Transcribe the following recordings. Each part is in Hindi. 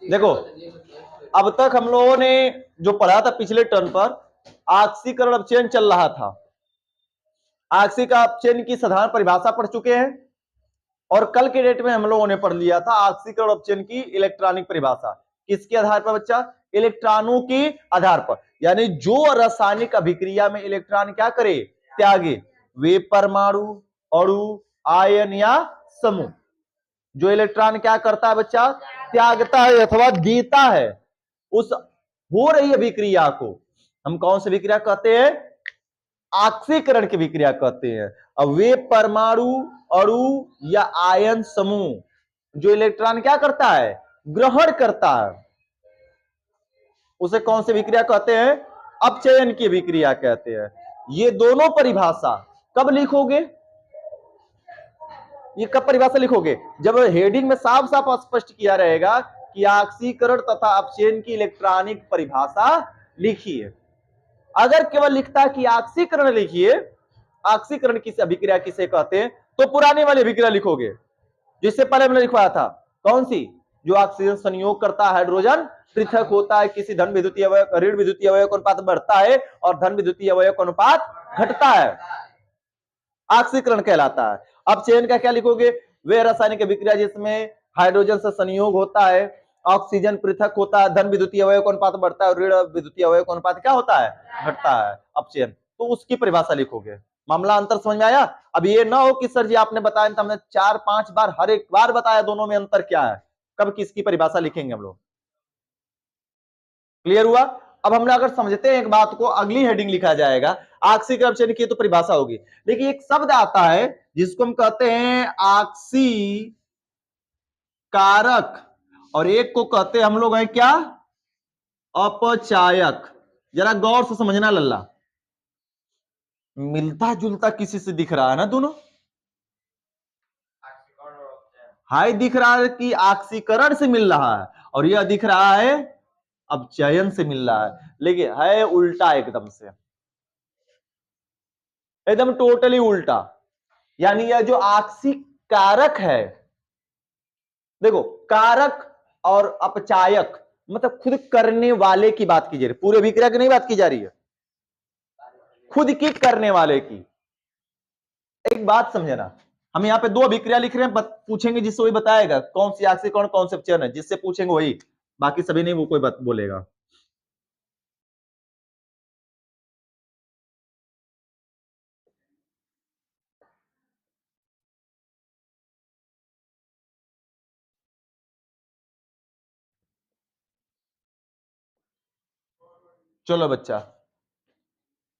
देखो अब तक हम लोगों ने जो पढ़ा था पिछले टर्न पर, आक्सीकरण अपचयन चल रहा था। आक्सीका अपचयन की साधारण परिभाषा पढ़ चुके हैं और कल के डेट में हम लोगों ने पढ़ लिया था आक्सीकरण अपचयन की इलेक्ट्रॉनिक परिभाषा। किसके आधार पर बच्चा? इलेक्ट्रॉनों के आधार पर। यानी जो रासायनिक अभिक्रिया में इलेक्ट्रॉन क्या करे? त्यागे। वे परमाणु, अणु, आयन या समूह जो इलेक्ट्रॉन क्या करता है बच्चा? त्यागता है अथवा देता है। उस हो रही अभिक्रिया को हम कौन सी विक्रिया कहते हैं? ऑक्सीकरण की विक्रिया कहते हैं। अब वे परमाणु, अणु या आयन समूह जो इलेक्ट्रॉन क्या करता है? ग्रहण करता है, उसे कौन सी विक्रिया कहते हैं? अपचयन की विक्रिया कहते हैं। ये दोनों परिभाषा कब लिखोगे? ये कब परिभाषा लिखोगे? जब हेडिंग में साफ साफ स्पष्ट किया रहेगा कि ऑक्सीकरण तथा अपचयन की इलेक्ट्रॉनिक परिभाषा लिखिए। अगर केवल लिखता है कि ऑक्सीकरण लिखिए, ऑक्सीकरण की अभिक्रिया किसे कहते हैं, तो पुराने वाली अभिक्रिया लिखोगे जिससे पहले हमने लिखवाया था। कौन सी? जो ऑक्सीजन संयोग करता है, हाइड्रोजन पृथक होता है, किसी धन विद्युतीय अवयव, ऋण विद्युतीय अवयव का अनुपात बढ़ता है और धन विद्युतीय अवयव का अनुपात घटता है, ऑक्सीकरण कहलाता है। अपचयन का क्या लिखोगे? वे रासायनिक अभिक्रिया जिसमें हाइड्रोजन से संयोग होता है, ऑक्सीजन पृथक होता है, धन विद्युतीय अवयव का अनुपात बढ़ता है और ऋण विद्युतीय अवयव का अनुपात क्या होता है? घटता है, अपचयन। तो उसकी परिभाषा लिखोगे। मामला अंतर समझ में आया? अब ये ना हो कि सर जी आपने बताया तो हमने 4-5 बार हर एक बार बताया दोनों में अंतर क्या है, कब किसकी परिभाषा लिखेंगे हम लोग। क्लियर हुआ? अब हमने अगर समझते हैं एक बात को, अगली हेडिंग लिखा जाएगा ऑक्सीकरण अपचयन की तो परिभाषा होगी, लेकिन एक शब्द आता है जिसको हम कहते हैं ऑक्सी कारक और एक को कहते हैं हम लोग हैं क्या? अपचायक। जरा गौर से समझना लल्ला, मिलता जुलता किसी से दिख रहा है ना दोनों? हाई दिख रहा है कि ऑक्सीकरण से मिल रहा है और यह दिख रहा है अपचयन से मिल रहा है, लेकिन है उल्टा एकदम से, एकदम टोटली उल्टा। यानी यह जो ऑक्सी कारक है, देखो कारक और अपचायक मतलब खुद करने वाले की बात की जा रही है, पूरे अभिक्रिया की नहीं बात की जा रही है, खुद की करने वाले की। एक बात समझना, हम यहाँ पे दो अभिक्रिया लिख रहे हैं, पूछेंगे जिससे वही बताएगा कौन सी ऑक्सीकरण कौन से अपचयन है, जिससे पूछेंगे वही, बाकी सभी नहीं वो कोई बोलेगा। चलो बच्चा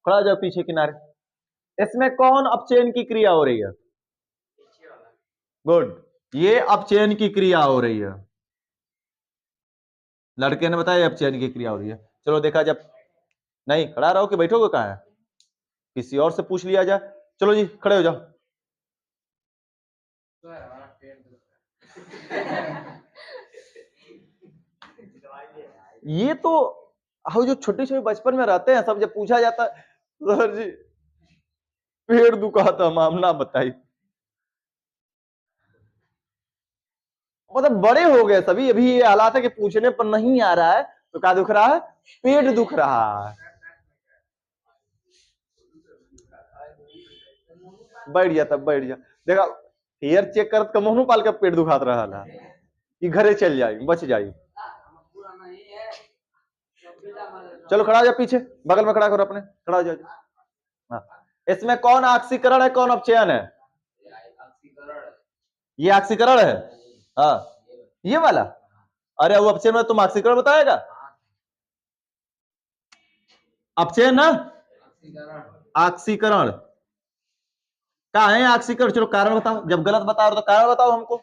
खड़ा जाओ पीछे किनारे। इसमें कौन अपचयन की क्रिया हो रही है? गुड, ये अपचयन की क्रिया हो रही है। लड़के ने बताया अपचयन की क्रिया हो रही है। चलो देखा जब नहीं खड़ा रहो कि बैठोगे कहां है, किसी और से पूछ लिया जाए। चलो जी खड़े हो जाओ। ये तो हम जो छोटे छोटे बचपन में रहते हैं सब, जब पूछा जाता है सर जी पेड़ दुखा था, मामला बताइए, मतलब बड़े हो गए सभी, अभी ये हालात है कि पूछने पर नहीं आ रहा है तो क्या दुख रहा है? पेट दुख रहा है। बैठ जा तब बैठ जा। देखा हेयर चेक कर कमोनू पाल का पेट दुखात रहा कि घरे चल जाए बच जाए। चलो खड़ा हो जा पीछे, बगल में खड़ा करो अपने, खड़ा हो जाओ। हाँ। इसमें कौन ऑक्सीकरण है कौन अपचयन है? ये ऑक्सीकरण है। हाँ ये वाला, अरे वो अपचयन में तुम ऑक्सीकरण बताएगा, अपचयन ना ऑक्सीकरण का है ऑक्सीकरण। चलो कारण बताओ, जब गलत बता रहे हो तो कारण बताओ हमको,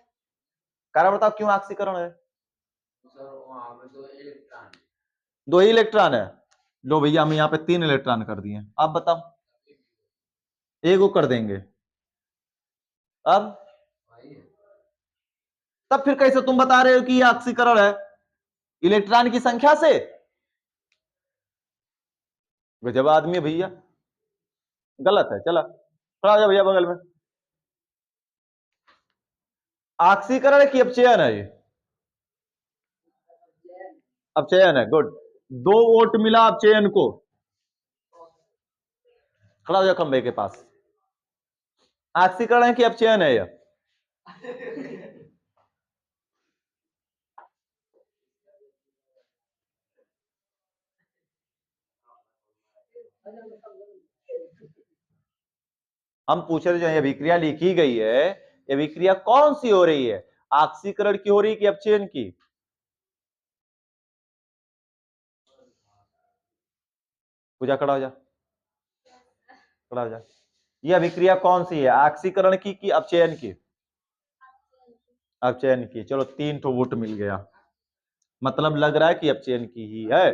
कारण बताओ क्यों ऑक्सीकरण है? दो ही इलेक्ट्रॉन है। लो भैया हम यहाँ पे 3 इलेक्ट्रॉन कर दिए, आप बताओ एक को कर देंगे। अब तब फिर कैसे तुम बता रहे हो कि ये ऑक्सीकरण है? इलेक्ट्रॉन की संख्या से? गजब आदमी भैया, गलत है। चला खड़ा हो जा भैया बगल में। ऑक्सीकरण की अपचयन है ये, अपचयन है, गुड। 2 वोट मिला अपचयन को। खड़ा हो जाओ खंबे के पास। ऑक्सीकरण है कि अपचयन है यह? हम पूछ रहे जो ये अभिक्रिया लिखी गई है, ये अभिक्रिया कौन सी हो रही है? ऑक्सीकरण की हो रही है कि अपचयन की? पूजा खड़ा हो जा, खड़ा हो जा। ये अभिक्रिया कौन सी है, ऑक्सीकरण की कि अपचयन की? अपचयन की। चलो 3 ठो वोट मिल गया, मतलब लग रहा है कि अपचयन की ही है।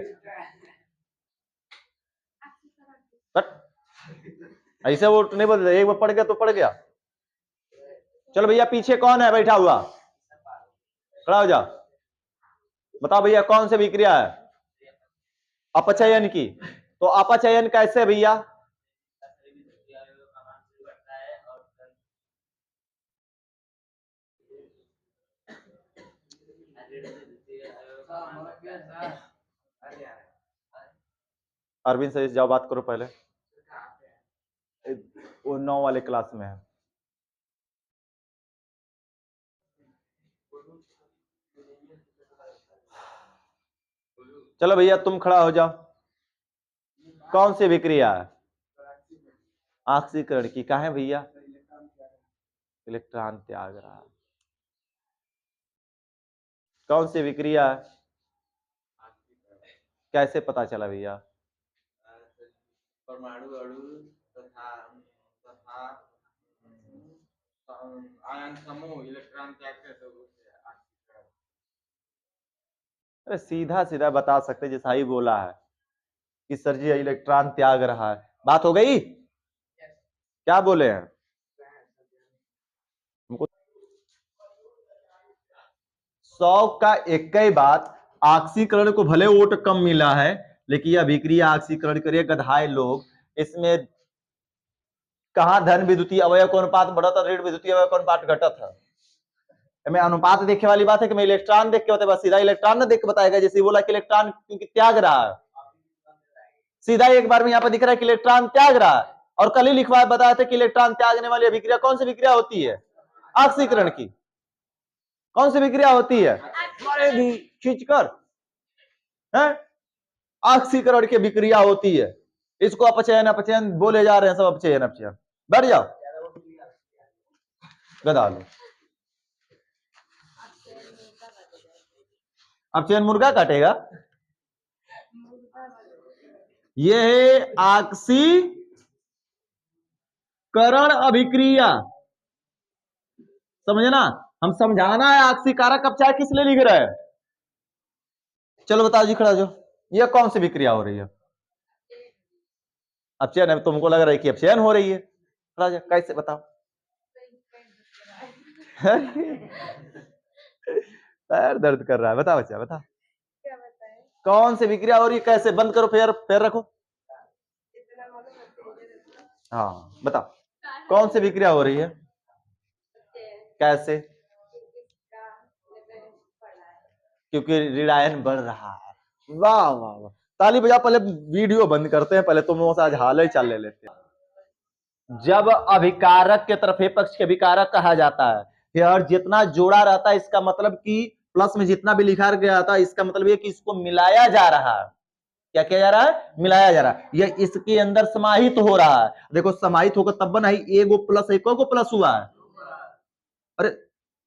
बट ऐसे वोट नहीं बदले, एक बार पड़ गया तो पड़ गया। चलो भैया पीछे कौन है बैठा हुआ, खड़ा हो जा, बताओ भैया कौन सी अभिक्रिया है? अपचयन की। तो अपचयन कैसे भैया? अरविंद सर जाओ बात करो पहले, वो 9 वाले क्लास में है। चलो भैया तुम खड़ा हो जाओ, कौन सी विक्रिया है? ऑक्सीकरण की। कहा है भैया? इलेक्ट्रॉन त्याग रहा है। कौन सी विक्रिया है? कैसे पता चला भैया? परमाणु अणु तथा आयन समूह इलेक्ट्रॉन त्याग करते हैं। अरे सीधा सीधा बता सकते, जैसा ही बोला है कि सर जी इलेक्ट्रॉन त्याग रहा है, बात हो गई। क्या बोले हैं हमको? 100 का एक ही बात, ऑक्सीकरण को भले वोट कम मिला है, लेकिन यह अभिक्रिया ऑक्सीकरण करिए गधाए लोग। इसमें कहा धन विद्युतीय अवयव का अनुपात बढ़त है, ऋण विद्युतीय अवयव का अनुपात घटत है। मैं अनुपात देखे वाली बात है कि मैं इलेक्ट्रॉन देख के बताया, सीधा इलेक्ट्रॉन ना देख के बताएगा, जैसे बोला कि इलेक्ट्रॉन क्योंकि त्याग रहा है, सीधा एक बार में यहाँ पर दिख रहा है कि इलेक्ट्रॉन त्याग रहा है। और कल ही लिखवा बताया था कि इलेक्ट्रॉन त्यागने वाली अभिक्रिया कौन सी विक्रिया होती है? ऑक्सीकरण की। कौन सी विक्रिया होती है? खींचकर है, ऑक्सीकरण की विक्रिया होती है। इसको अपचयन अपचयन बोले जा रहे हैं, सब अपचयन अपचयन। बैठ जाओ गधा लो। अपचयन मुर्गा काटेगा। ये है ऑक्सीकरण अभिक्रिया, समझना। हम समझाना है ऑक्सीकारक अपचय किस लिए लिख रहे हैं। चलो बताओ जी, खड़ा जो ये कौन सी विक्रिया हो रही है? अपचयन है, तुमको लग रहा है कि अपचयन हो रही है। खड़ा जा, कैसे बताओ? पैर दर्द कर रहा है, बताओ बच्चा बता, कौन सी विक्रिया हो रही है? कैसे? बंद करो, पैर पैर रखो। हाँ बताओ, कौन सी विक्रिया हो रही है? कैसे? क्योंकि ऋणायन बढ़ रहा है। वाह वाह वाह, ताली बजा। पहले वीडियो बंद करते हैं, पहले तुम आज हाल ही चाल ले लेते हैं। जब अभिकारक के तरफ पक्ष के अभिकारक कहा जाता है, फिर जितना जोड़ा रहता है, इसका मतलब कि प्लस में जितना भी लिखा गया था, इसका मतलब ये कि इसको मिलाया जा रहा है। क्या किया जा रहा है? मिलाया जा रहा है, यह इसके अंदर समाहित हो रहा है। देखो समाहित होकर तब बना ही, एगो प्लस एक को प्लस हुआ है। अरे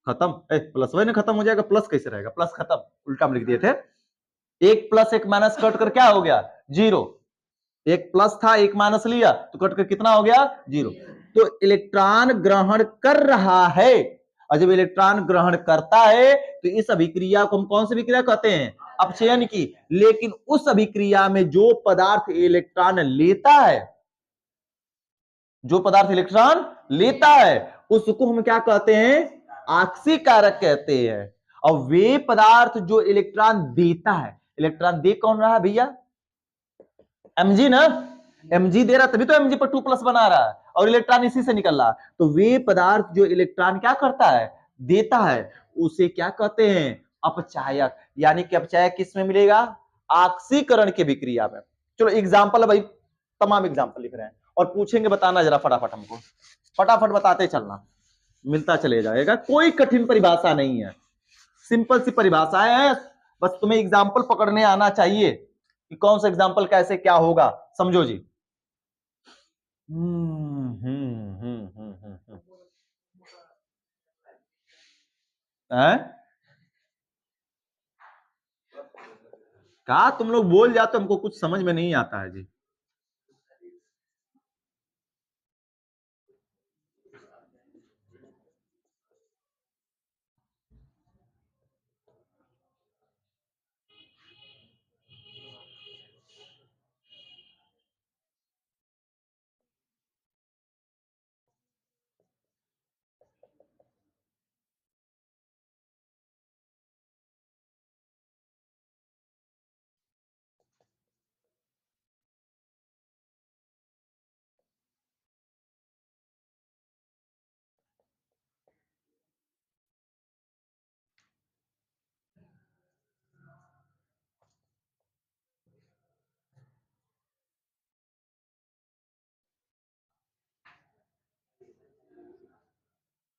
खत्म, प्लस वही ना खत्म हो जाएगा, प्लस कैसे रहेगा? प्लस खत्म, उल्टा में लिख दिए थे। एक प्लस एक माइनस कट कर क्या हो गया? 0। एक प्लस था, एक माइनस लिया तो कट कर कितना हो गया? 0। तो इलेक्ट्रॉन ग्रहण कर रहा है, और जब इलेक्ट्रॉन ग्रहण करता है तो इस अभिक्रिया को हम कौन सी अभिक्रिया कहते हैं? अपचयन की। लेकिन उस अभिक्रिया में जो पदार्थ इलेक्ट्रॉन लेता है, जो पदार्थ इलेक्ट्रॉन लेता है, उसको हम क्या कहते हैं? ऑक्सीकारक कहते हैं। और वे पदार्थ जो इलेक्ट्रॉन देता है, इलेक्ट्रॉन दे कौन रहा है भैया? mg ना, mg दे रहा, तभी तो mg पर 2+ बना रहा है, और इलेक्ट्रॉन इसी से निकल रहा। तो वे पदार्थ जो इलेक्ट्रॉन क्या करता है? देता है, उसे क्या कहते हैं? अपचायक, यानी कि अपचायक किस में मिलेगा? ऑक्सीकरण की विक्रिया में। चलो एग्जाम्पल भाई, तमाम एग्जाम्पल लिख रहे हैं और पूछेंगे, बताना जरा फटाफट, हमको फटाफट बताते चलना, मिलता चले जाएगा, कोई कठिन परिभाषा नहीं है, सिंपल सी परिभाषाएं है, बस तुम्हें एग्जाम्पल पकड़ने आना चाहिए कि कौन सा एग्जाम्पल कैसे क्या होगा, समझो जी। कहा तुम लोग बोल जाते, हमको कुछ समझ में नहीं आता है जी।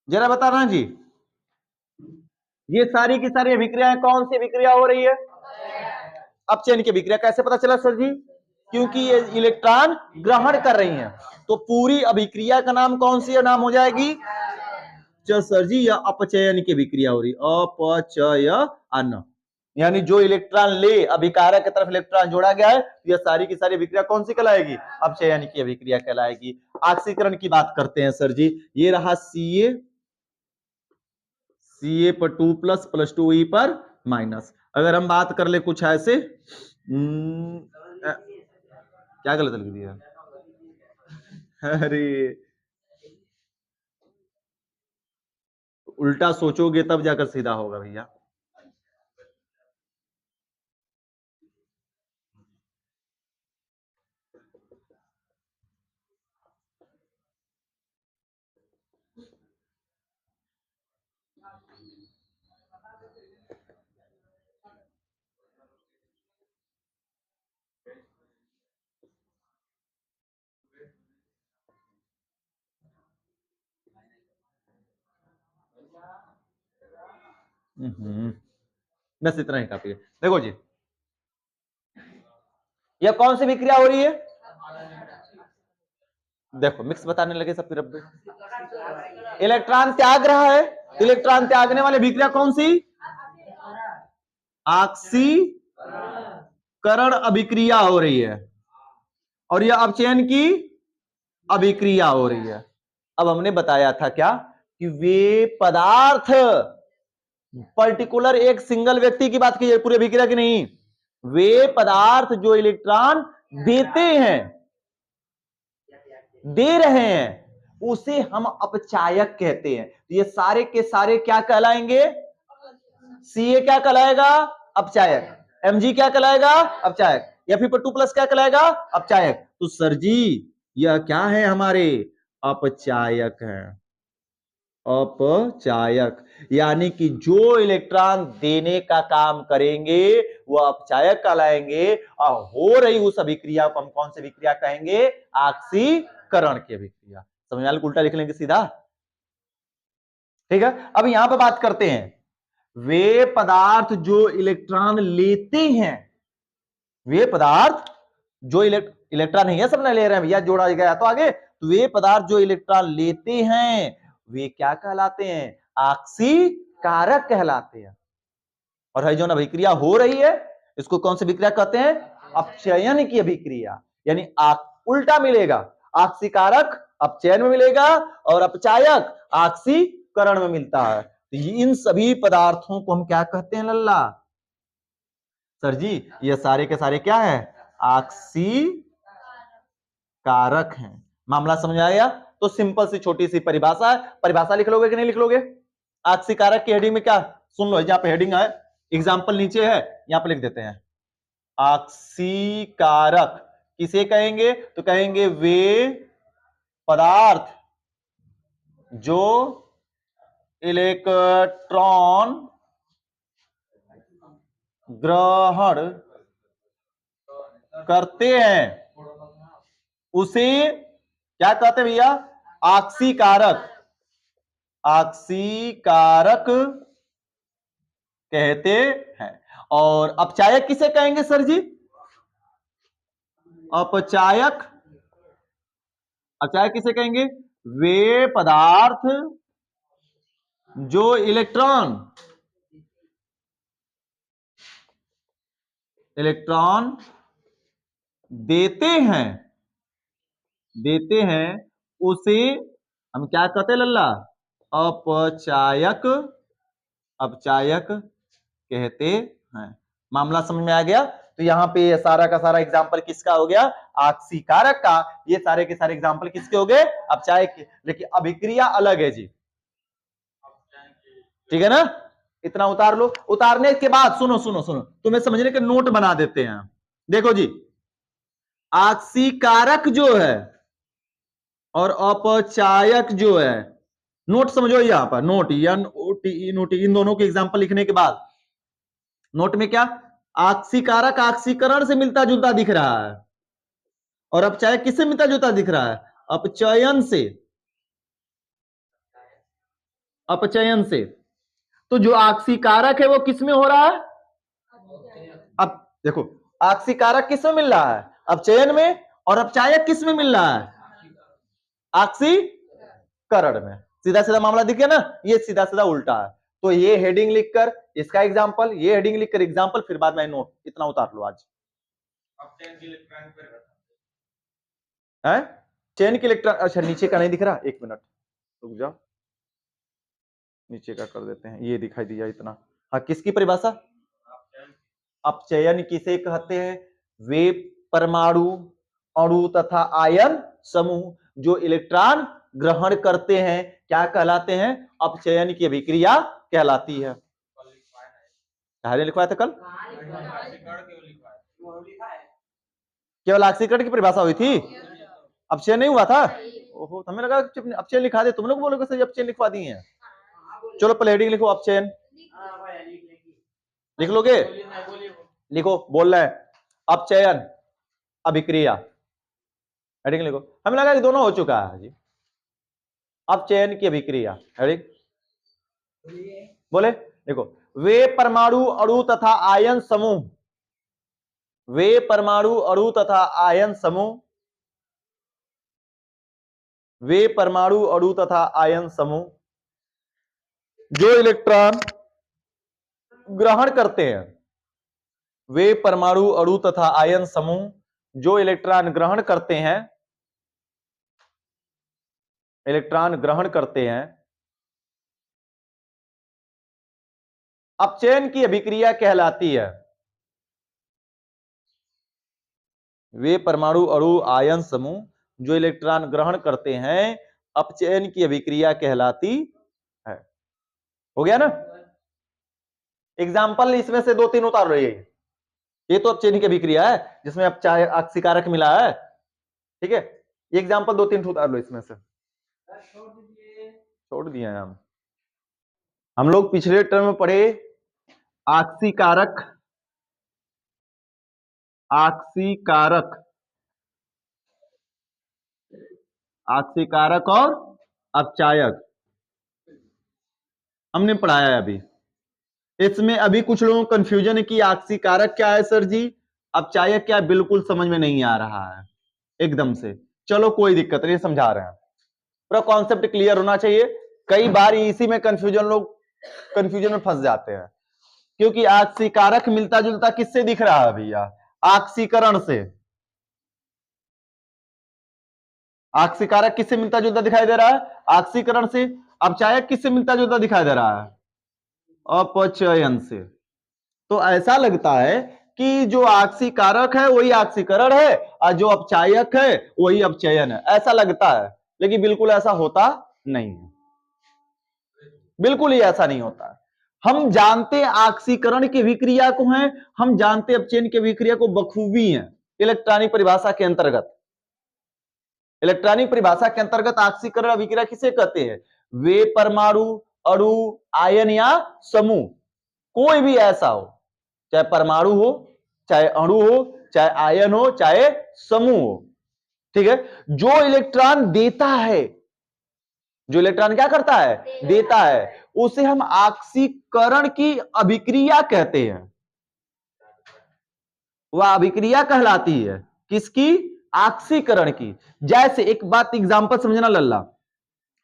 जरा बताना जी, ये सारी की सारी अभिक्रियाएं कौन सी अभिक्रिया हो रही है? अपचयन की अभिक्रिया। कैसे पता चला सर जी? क्योंकि ये इलेक्ट्रॉन ग्रहण कर रही हैं, तो पूरी अभिक्रिया का नाम कौन सी नाम हो जाएगी? सर जी, यह अपचयन की अभिक्रिया हो रही, अपचयन, यानी जो इलेक्ट्रॉन ले अभिकारक की तरफ इलेक्ट्रॉन जोड़ा गया है, यह सारी की सारी अभिक्रिया कौन सी कहलाएगी? अपचयन की अभिक्रिया कहलाएगी। ऑक्सीकरण की बात करते हैं सर जी, ये रहा Ca पर 2 प्लस प्लस 2 E पर माइनस। अगर हम बात कर ले कुछ ऐसे, क्या गलत लिख दिया? अरे उल्टा सोचोगे तब जाकर सीधा होगा भैया। बस इतना ही काफी है। देखो जी, यह कौन सी विक्रिया हो रही है? देखो मिक्स बताने लगे सब फिर। अब इलेक्ट्रॉन त्याग रहा है, इलेक्ट्रॉन त्यागने वाली विक्रिया कौन सी? ऑक्सीकरण अभिक्रिया हो रही है, और यह अपचयन की अभिक्रिया हो रही है। अब हमने बताया था क्या कि वे पदार्थ, पर्टिकुलर एक सिंगल व्यक्ति की बात की पूरी अभिक्रिया की नहीं, वे पदार्थ जो इलेक्ट्रॉन देते हैं, दे रहे हैं, उसे हम अपचायक कहते हैं। ये सारे के सारे क्या कहलाएंगे? Ca क्या कहलाएगा? अपचायक। Mg क्या कहलाएगा? अपचायक। Fe2 प्लस क्या कहलाएगा? अपचायक। तो सर जी यह क्या है? हमारे अपचायक है, अपचायक, यानी कि जो इलेक्ट्रॉन देने का काम करेंगे वह अपचायक कहलाएंगे, और हो रही उस अभिक्रिया को हम कौन सी अभिक्रिया कहेंगे? ऑक्सीकरण की अभिक्रिया। समझ में? उल्टा लिख लेंगे सीधा, ठीक है। अब यहां पर बात करते हैं, वे पदार्थ जो इलेक्ट्रॉन लेते हैं, वे पदार्थ जो इलेक्ट्रॉन नहीं है, सब ले रहे हैं भैया, जोड़ा गया तो आगे, तो वे पदार्थ जो इलेक्ट्रॉन लेते हैं वे क्या कहलाते हैं? ऑक्सीकारक कहलाते हैं। और है जो अभिक्रिया हो रही है, इसको कौन सी अभिक्रिया कहते हैं? अपचयन की अभिक्रिया। यानी उल्टा मिलेगा, ऑक्सीकारक अपचयन में मिलेगा और अपचायक ऑक्सीकरण में मिलता है। तो इन सभी पदार्थों को हम क्या कहते हैं लल्ला? सर जी ये सारे के सारे क्या है? ऑक्सीकारक हैं। मामला समझ आया? तो सिंपल सी छोटी सी परिभाषा है, परिभाषा लिख लोगे कि नहीं लिख लोगे? ऑक्सीकारक की हेडिंग में क्या, सुन लो, जहां पे हेडिंग है, एग्जाम्पल नीचे है, यहां पे लिख देते हैं। ऑक्सीकारक किसे कहेंगे? तो कहेंगे वे पदार्थ जो इलेक्ट्रॉन ग्रहण करते हैं उसे क्या कहते हैं भैया? आक्सीकारक। आक्सीकारक कहते हैं। और अपचायक किसे कहेंगे सर जी? अपचायक। अपचायक किसे कहेंगे? वे पदार्थ जो इलेक्ट्रॉन देते हैं उसे हम क्या कहते हैं लल्ला? अपचायक। अपचायक कहते हैं। मामला समझ में आ गया? तो यहाँ पे ये सारा का सारा एग्जाम्पल किसका हो गया? आक्सीकारक का। ये सारे के सारे एग्जाम्पल किसके हो गए? अपचायक के। लेकिन अभिक्रिया अलग है जी, ठीक है ना? इतना उतार लो। उतारने के बाद सुनो सुनो सुनो, तुम्हें समझने के नोट बना देते हैं। देखो जी, आक्सीकारक जो है और अपचायक जो है, नोट समझो यहां पर। नोट NOT इन दोनों के एग्जाम्पल लिखने के बाद नोट में क्या? आक्सीकारक आक्सीकरण से मिलता जुलता दिख रहा है और अपचायक किससे मिलता जुलता दिख रहा है? अपचयन से। अपचयन से। तो जो आक्सीकारक है वो किसमें हो रहा है? अब देखो, आक्सीकारक किसमें मिल रहा है? अपचयन में। और अपचायक किसमें मिल रहा है? आक्सीकरण में। सीधा सीधा मामला दिख गया ना? ये सीधा सीधा उल्टा है। तो ये हेडिंग लिखकर इसका एग्जांपल, ये हेडिंग लिखकर एग्जांपल, फिर बाद में नोट। इतना उतार लो आज। है चेन की इलेक्ट्रॉन। अच्छा नीचे का नहीं दिख रहा, एक मिनट रुक जाओ, नीचे का कर देते हैं। ये दिखाई दिया इतना। हाँ, किसकी परिभाषा? अपचयन किसे कहते हैं? वे परमाणु, अणु तथा आयन समूह जो इलेक्ट्रॉन ग्रहण करते हैं क्या कहलाते हैं? अपचयन की अभिक्रिया कहलाती है। लिखवाया था कल? केवल आक्सीकरण की परिभाषा हुई थी, अपचयन नहीं हुआ था। ओहो, हमें लगा अपचयन लिखा दे। तुम लोग बोलोगे सर अपचयन लिखवा दिए हैं। चलो पहले हेडिंग लिखो, अपचयन लिख लोगे? लिखो, बोल रहे हैं अपचयन अभिक्रिया। हेडिंग लिखो। हमें लगा कि दोनों हो चुका है जी। अपचयन की अभिक्रिया हेडिंग बोले। देखो, वे परमाणु, अणु तथा आयन समूह, वे परमाणु, अणु तथा आयन समूह, वे परमाणु, अणु तथा आयन समूह जो इलेक्ट्रॉन ग्रहण करते हैं, वे परमाणु, अणु तथा आयन समूह जो इलेक्ट्रॉन ग्रहण करते हैं, इलेक्ट्रॉन ग्रहण करते हैं, अपचयन की अभिक्रिया कहलाती है। वे परमाणु, अणु, आयन समूह जो इलेक्ट्रॉन ग्रहण करते हैं, अपचयन की अभिक्रिया कहलाती है। हो गया ना? एग्जाम्पल इसमें से 2-3 उतार लो। ये तो अपचयन की अभिक्रिया है जिसमें आक्सीकारक मिला है, ठीक है? ये एग्जाम्पल 2-3 उतार लो इसमें से। छोड़ दिए हैं हम लोग पिछले टर्म में पढ़े आक्सीकारक, आक्सीकारक, आक्सीकारक और अपचायक हमने पढ़ाया है। अभी इसमें अभी कुछ लोगों को कंफ्यूजन है कि आक्सीकारक क्या है सर जी, अपचायक क्या है, बिल्कुल समझ में नहीं आ रहा है एकदम से। चलो कोई दिक्कत नहीं, समझा रहे हैं। पूरा कॉन्सेप्ट क्लियर होना चाहिए। कई बार इसी में लोग कंफ्यूजन में फंस जाते हैं, क्योंकि आक्सीकारक मिलता जुलता किससे दिख रहा है भैया? आक्सीकरण से। आक्सीकारक किससे मिलता जुलता दिखाई दे रहा है? आक्सीकरण से। अपचायक किससे मिलता जुलता दिखाई दे रहा है? अपचयन से। तो ऐसा लगता है कि जो आक्सीकारक है वही आक्सीकरण है और जो अपचायक है वही अपचयन है, ऐसा लगता है। लेकिन बिल्कुल ऐसा होता नहीं है, बिल्कुल ही ऐसा नहीं होता है। हम जानते आक्सीकरण की विक्रिया को हैं, हम जानते अपचयन की विक्रिया को बखूबी हैं। इलेक्ट्रॉनिक परिभाषा के अंतर्गत, इलेक्ट्रॉनिक परिभाषा के अंतर्गत आक्सीकरण अभिक्रिया किसे कहते हैं? वे परमाणु, अणु, आयन या समूह कोई भी ऐसा हो चाहे परमाणु हो, चाहे अणु हो, चाहे आयन हो, चाहे समूह हो, ठीक है। जो इलेक्ट्रॉन देता है, जो इलेक्ट्रॉन क्या करता है, देता है, उसे हम ऑक्सीकरण की अभिक्रिया कहते हैं। वह अभिक्रिया कहलाती है किसकी, ऑक्सीकरण की। जैसे एक बात एग्जांपल समझना लल्ला,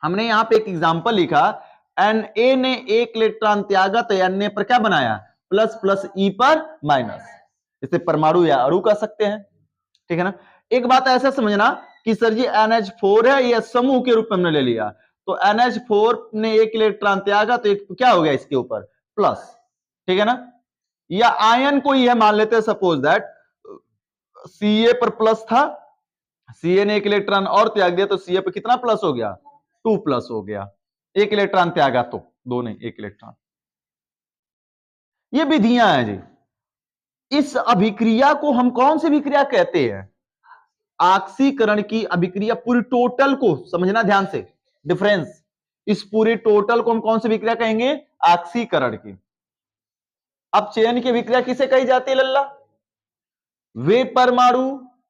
हमने यहां पे एक एग्जांपल लिखा, Na ने एक इलेक्ट्रॉन त्यागा तो Na पर क्या बनाया, प्लस प्लस E पर माइनस। इसे परमाणु या अणु कह सकते हैं, ठीक है ना। एक बात ऐसा समझना कि सर जी NH4 है, यह समूह के रूप में हमने ले लिया, तो NH4 ने एक इलेक्ट्रॉन त्यागा तो एक क्या हो गया इसके ऊपर, प्लस, ठीक है ना। या आयन को यह मान लेते हैं, सपोज दैट Ca पर प्लस था, Ca ने एक इलेक्ट्रॉन और त्याग दिया तो Ca पर कितना प्लस हो गया, 2 प्लस हो गया। एक इलेक्ट्रॉन त्यागा तो, दो नहीं, एक इलेक्ट्रॉन। ये विधियां हैं जी। इस अभिक्रिया को हम कौन सी अभिक्रिया कहते हैं, ऑक्सीकरण की अभिक्रिया। पूरी टोटल को समझना ध्यान से, डिफरेंस, इस पूरी टोटल को हम कौन सी अभिक्रिया कहेंगे, ऑक्सीकरण की। अब चयन की अभिक्रिया किसे कही जाती है लल्ला, वे परमाणु,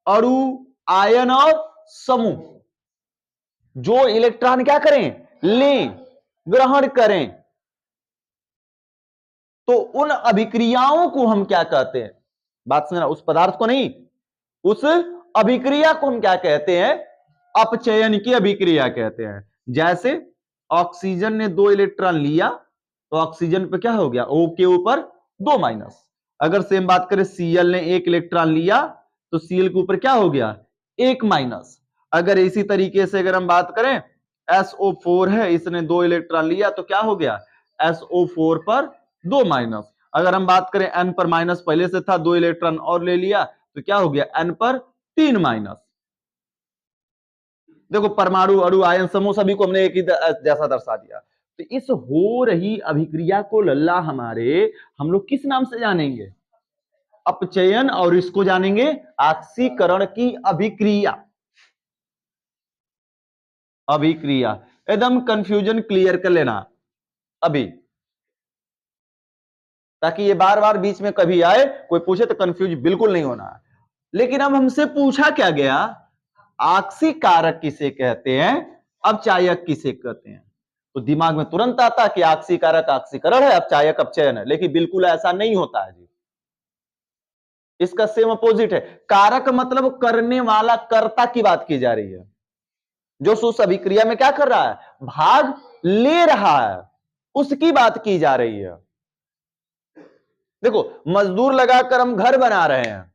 अणु, आयन और समूह जो इलेक्ट्रॉन क्या करें, लें, ग्रहण करें, तो उन अभिक्रियाओं को हम क्या कहते हैं, बात समझना, उस पदार्थ को नहीं, उस अभिक्रिया को हम क्या कहते हैं, अपचयन की अभिक्रिया कहते हैं। जैसे ऑक्सीजन ने 2 इलेक्ट्रॉन लिया तो ऑक्सीजन पे क्या हो गया, O के ऊपर 2 माइनस। अगर सेम बात करें Cl ने 1 इलेक्ट्रॉन लिया तो Cl के ऊपर क्या हो गया, 1 माइनस। अगर इसी तरीके से अगर हम बात करें SO4 है, इसने 2 इलेक्ट्रॉन लिया तो क्या हो गया, SO4 पर 2 माइनस। अगर हम बात करें N पर माइनस पहले से था, 2 इलेक्ट्रॉन और ले लिया तो क्या हो गया, N पर 3 माइनस। देखो परमाणु, अणु, आयन, समूह सभी को हमने एक ही जैसा दर्शा दिया। तो इस हो रही अभिक्रिया को लल्ला हमारे हम लोग किस नाम से जानेंगे, अपचयन, और इसको जानेंगे ऑक्सीकरण की अभिक्रिया। अभिक्रिया एकदम कंफ्यूजन क्लियर कर लेना अभी, ताकि ये बार बार बीच में कभी आए कोई पूछे तो कंफ्यूज बिल्कुल नहीं होना। लेकिन अब हमसे पूछा क्या गया, ऑक्सीकारक किसे कहते हैं, अपचायक किसे कहते हैं। तो दिमाग में तुरंत आता कि ऑक्सीकारक ऑक्सीकरण है, अपचायक अपचयन है, लेकिन बिल्कुल ऐसा नहीं होता है जी। इसका सेम अपोजिट है। कारक मतलब करने वाला, कर्ता की बात की जा रही है, जो उस अभिक्रिया में क्या कर रहा है, भाग ले रहा है, उसकी बात की जा रही है। देखो मजदूर लगाकर हम घर बना रहे हैं,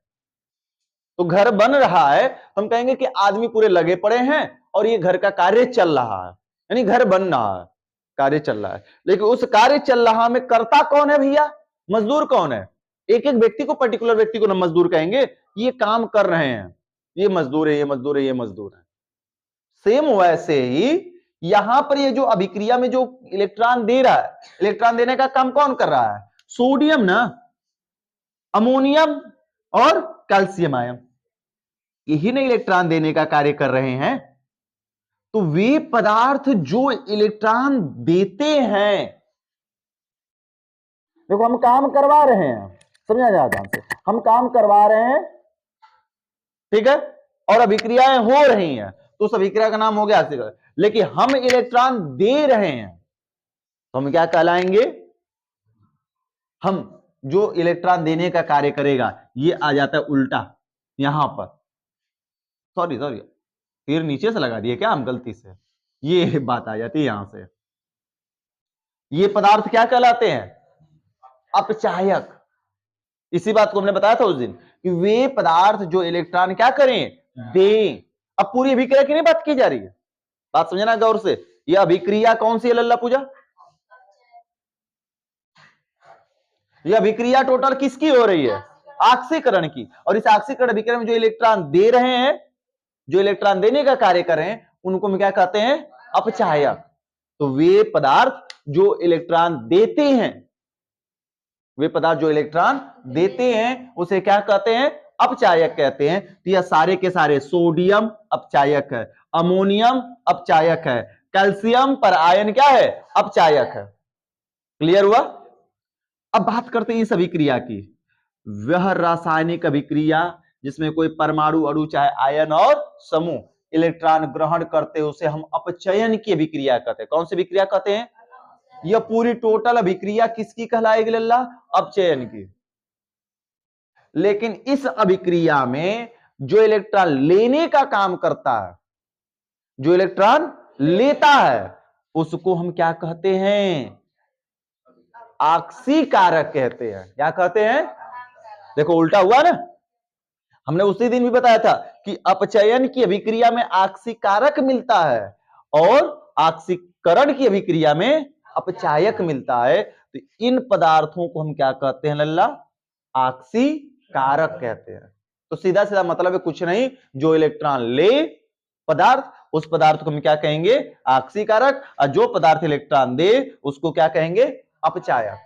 तो घर बन रहा है, हम कहेंगे कि आदमी पूरे लगे पड़े हैं और ये घर का कार्य चल रहा है, यानी घर बन रहा है, कार्य चल रहा है। लेकिन उस कार्य चल रहा में कर्ता कौन है भैया, मजदूर कौन है। एक एक व्यक्ति को, पर्टिकुलर व्यक्ति को ना मजदूर कहेंगे, ये काम कर रहे हैं, ये मजदूर है, ये मजदूर है, ये मजदूर है। सेम वैसे ही यहां पर ये जो अभिक्रिया में जो इलेक्ट्रॉन दे रहा है, इलेक्ट्रॉन देने का काम कौन कर रहा है, सोडियम ना, अमोनियम और कैल्शियम आयन, यही ना इलेक्ट्रॉन देने का कार्य कर रहे हैं। तो वे पदार्थ जो इलेक्ट्रॉन देते हैं, देखो हम काम करवा रहे हैं, समझा जाए ध्यान से, हम काम करवा रहे हैं, ठीक है, और अभिक्रियाएं हो रही हैं, तो उस अभिक्रिया का नाम हो गया ऑक्सीकरण। लेकिन हम इलेक्ट्रॉन दे रहे हैं तो हम क्या कहलाएंगे, हम जो इलेक्ट्रॉन देने का कार्य करेगा, ये आ जाता है उल्टा यहां पर, सॉरी तीर नीचे से लगा दिए क्या हम गलती से, ये बात आ जाती है यहां से। ये पदार्थ क्या कहलाते हैं, अपचायक। इसी बात को हमने बताया था उस दिन कि वे पदार्थ जो इलेक्ट्रॉन क्या करें, दें। अब पूरी अभिक्रिया की नहीं बात की जा रही है, बात समझना गौर से। यह अभिक्रिया कौन सी है लल्ला पूजा, यह अभिक्रिया टोटल किसकी हो रही है, ऑक्सीकरण की। और इस ऑक्सीकरण अभिक्रिया में जो इलेक्ट्रॉन दे रहे हैं, जो इलेक्ट्रॉन देने का कार्य कर रहे हैं, उनको हम क्या कहते हैं, अपचायक। तो वे पदार्थ जो इलेक्ट्रॉन देते हैं, वे पदार्थ जो इलेक्ट्रॉन देते हैं उसे क्या कहते हैं, अपचायक कहते हैं। तो यह सारे के सारे, सोडियम अपचायक है, अमोनियम अपचायक है, कैल्शियम पर आयन क्या है, अपचायक है। क्लियर हुआ। अब बात करते हैं इस अभिक्रिया की। वह रासायनिक अभिक्रिया जिसमें कोई परमाणु अणु चाहे आयन और समूह इलेक्ट्रॉन ग्रहण करते हैं उसे हम अपचयन की अभिक्रिया कहते हैं। कौन सी अभिक्रिया कहते हैं? यह पूरी टोटल अभिक्रिया किसकी कहलाएगी लल्ला? अपचयन की। लेकिन इस अभिक्रिया में जो इलेक्ट्रॉन लेने का काम करता है, जो इलेक्ट्रॉन लेता है, उसको हम क्या कहते हैं? ऑक्सीकारक कहते हैं। क्या कहते हैं? देखो उल्टा हुआ ना, हमने उसी दिन भी बताया था कि अपचयन की अभिक्रिया में ऑक्सीकारक मिलता है और ऑक्सीकरण की अभिक्रिया में अपचायक मिलता है। तो इन पदार्थों को हम क्या कहते हैं लल्ला? ऑक्सीकारक कहते हैं। तो सीधा सीधा मतलब है कुछ नहीं, जो इलेक्ट्रॉन ले पदार्थ, उस पदार्थ को हम क्या कहेंगे? ऑक्सीकारक, और जो पदार्थ इलेक्ट्रॉन दे उसको क्या कहेंगे? अपचायक।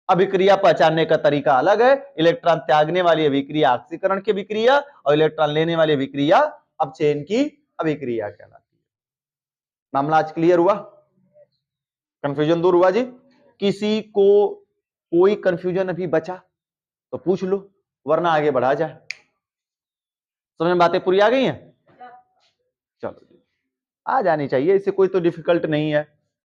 अभिक्रिया पहचानने का तरीका अलग है। इलेक्ट्रॉन त्यागने वाली अभिक्रिया ऑक्सीकरण की अभिक्रिया और इलेक्ट्रॉन लेने वाली अभिक्रिया अपचयन की अभिक्रिया कहलाती है। मामला आज क्लियर हुआ? कंफ्यूजन दूर हुआ जी? किसी को कोई कंफ्यूजन अभी बचा तो पूछ लो, वरना आगे बढ़ा जाए। समझ में बातें पूरी आ गई हैं? चलो आ जानी चाहिए, इससे कोई तो डिफिकल्ट नहीं है।